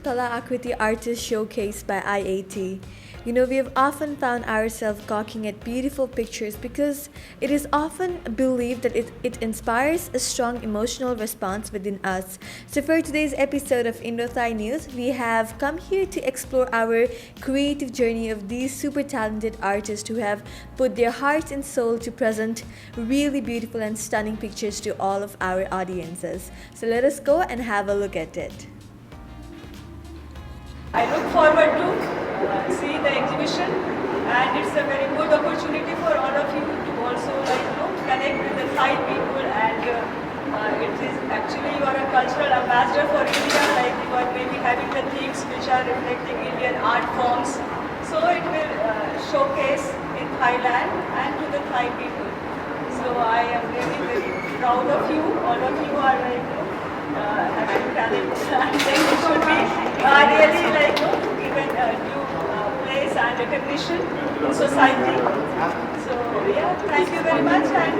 Kala Akriti Artist Showcase by IAT. We have often found ourselves gawking at beautiful pictures because it is often believed that it inspires a strong emotional response within us. So, for today's episode of Indothai News, we have come here to explore our creative journey of these super talented artists who have put their heart and soul to present really beautiful and stunning pictures to all of our audiences. So, let us go and have a look at it. I look forward to see the exhibition, and it's a very good opportunity for all of you to also connect with the Thai people, and it is actually you are a cultural ambassador for India, like you are maybe having the themes which are reflecting Indian art forms, so it will showcase in Thailand and to the Thai people. So I am really very proud of you. All of you are having talent, and then you should be really given due place and recognition in society. So yeah, thank you very much, and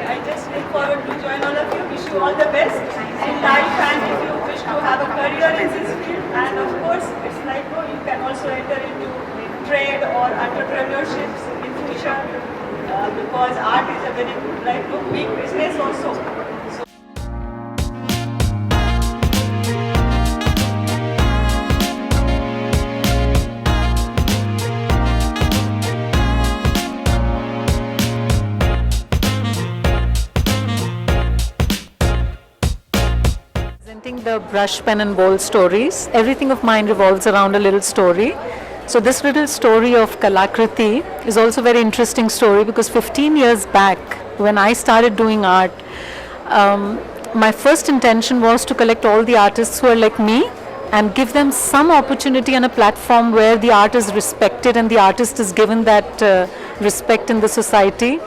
I just look forward to join all of you. Wish you all the best in life, and if you wish to have a career in this field, and of course it's you can also enter into trade or entrepreneurship in future, because art is a very big business also. The brush, pen and ball stories. Everything of mine revolves around a little story. So this little story of Kalakriti is also a very interesting story because 15 years back when I started doing art, my first intention was to collect all the artists who are like me and give them some opportunity and a platform where the art is respected and the artist is given that respect in the society.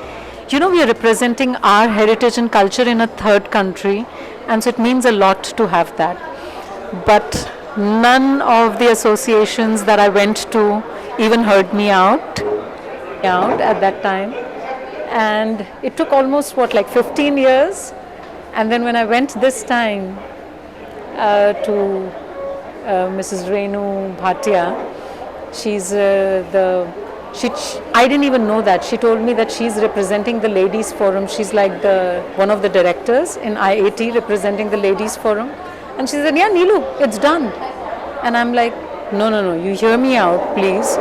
We are representing our heritage and culture in a third country, and so it means a lot to have that. But none of the associations that I went to even heard me out at that time. And it took almost 15 years. And then when I went this time to Mrs. Renu Bhatia, she's I didn't even know that. She told me that she's representing the Ladies Forum. She's like one of the directors in IAT representing the Ladies Forum. And she said, yeah, Neelu, it's done. And I'm like, no, you hear me out, please.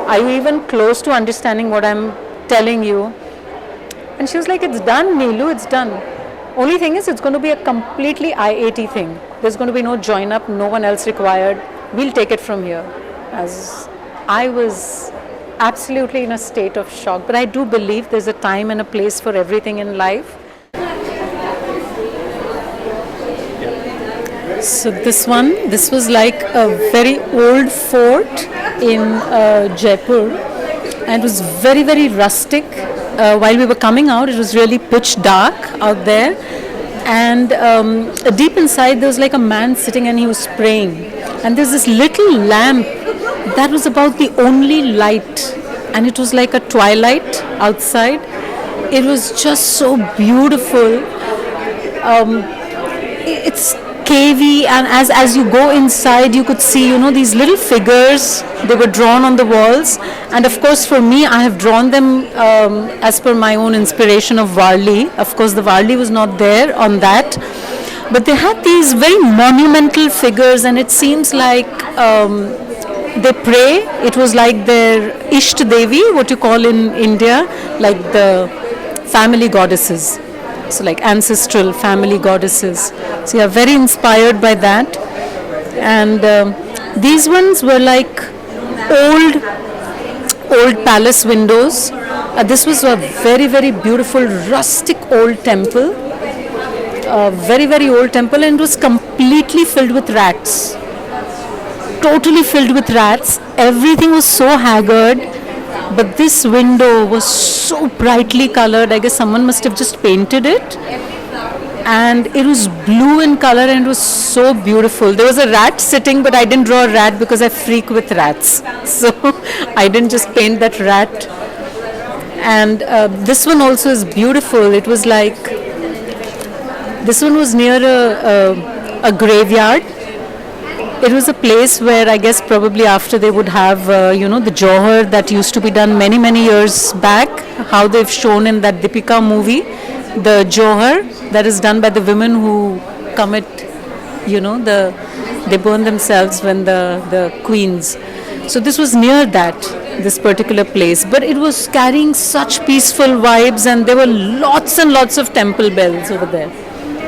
Are you even close to understanding what I'm telling you? And she was like, it's done, Neelu, it's done. Only thing is, it's going to be a completely IAT thing. There's going to be no join up, no one else required. We'll take it from here. As I was absolutely in a state of shock, but I do believe there's a time and a place for everything in life. So this was like a very old fort in Jaipur, and it was very, very rustic. While we were coming out, it was really pitch dark out there, and deep inside there was like a man sitting and he was praying, and there's this little lamp that was about the only light, and it was like a twilight outside. It was just so beautiful. It's cavey, and as you go inside you could see these little figures. They were drawn on the walls, and of course for me I have drawn them as per my own inspiration of Varli. Of course the Varli was not there on that, but they had these very monumental figures, and it seems like they pray. It was like their Isht Devi, what you call in India, like the family goddesses. So like ancestral family goddesses. So yeah, very inspired by that. And these ones were like old palace windows. This was a very, very beautiful rustic old temple. Very, very old temple, and it was completely filled with rats. Totally filled with rats. Everything was so haggard, but this window was so brightly colored. I guess someone must have just painted it, and it was blue in color, and it was so beautiful. There was a rat sitting, but I didn't draw a rat because I freak with rats, so I didn't just paint that rat. And this one also is beautiful. It was like, this one was near a graveyard, it was a place where I guess probably after they would have, the Johar that used to be done many, many years back, how they've shown in that Deepika movie, the Johar that is done by the women who commit, they burn themselves when the queens. So this was near that, this particular place, but it was carrying such peaceful vibes, and there were lots and lots of temple bells over there.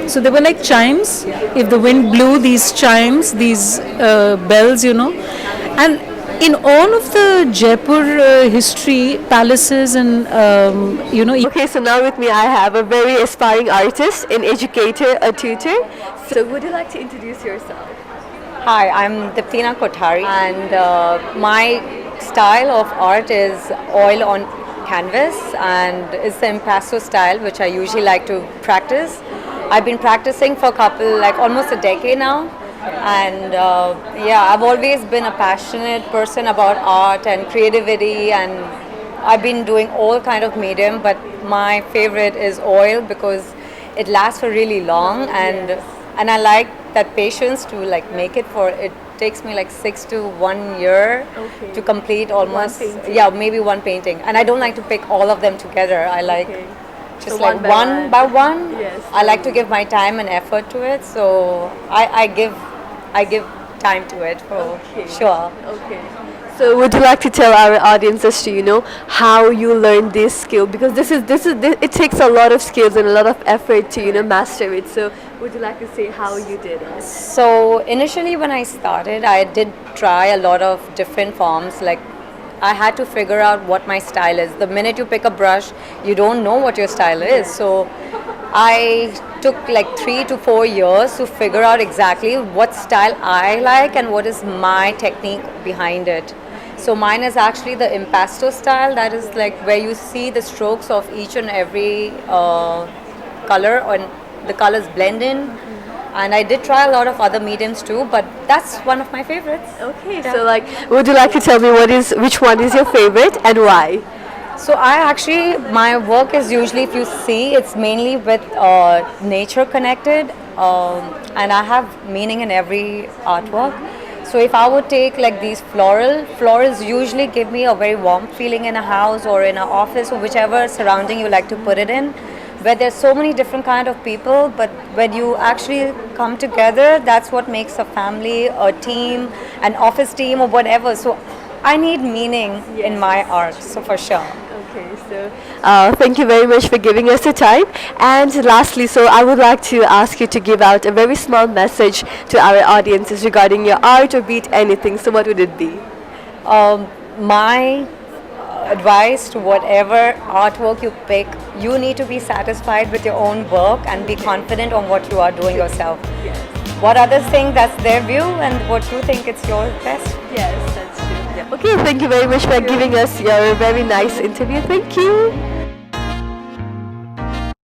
So they were like chimes. If the wind blew, these chimes, these bells, and in all of the Jaipur history, palaces, and Okay, so now with me I have a very aspiring artist, an educator, a tutor. So would you like to introduce yourself? Hi, I'm Diptina Kothari, and my style of art is oil on canvas, and it's the impasto style which I usually like to practice. I've been practicing for almost a decade now, and I've always been a passionate person about art and creativity, and I've been doing all kind of medium, but my favorite is oil because it lasts for really long, and I like that patience to make it for it takes me 6 to 1 year to complete almost maybe one painting, and I don't like to pick all of them together. I like just So one one by by one. Yes. I like to give my time and effort to it, so I give time to it for sure. Okay. So would you like to tell our audiences to how you learned this skill, because this it takes a lot of skills and a lot of effort to master it. So would you like to say how you did it? So initially when I started, I did try a lot of different forms. I had to figure out what my style is. The minute you pick a brush, you don't know what your style is. So I took 3 to 4 years to figure out exactly what style I like and what is my technique behind it. So mine is actually the impasto style. That is where you see the strokes of each and every color, and the colors blend in. And I did try a lot of other mediums too, but that's one of my favorites. Okay. So would you like to tell me which one is your favorite and why? So my work is usually, if you see, it's mainly with nature connected, and I have meaning in every artwork. So if I would take these florals usually give me a very warm feeling in a house or in an office or whichever surrounding you like to put it in, where there's so many different kind of people, but when you actually come together, that's what makes a family, a team, an office team or whatever. So I need meaning in my art, so for sure. Okay, so thank you very much for giving us the time. And lastly, so I would like to ask you to give out a very small message to our audiences regarding your art, or be it anything. So what would it be? My advice to whatever artwork you pick, you need to be satisfied with your own work and be confident on what you are doing yourself. Yes. What others think, that's their view, and what you think, it's your best. Yes, that's true. Okay, thank you very much for giving us your very nice interview. Thank you.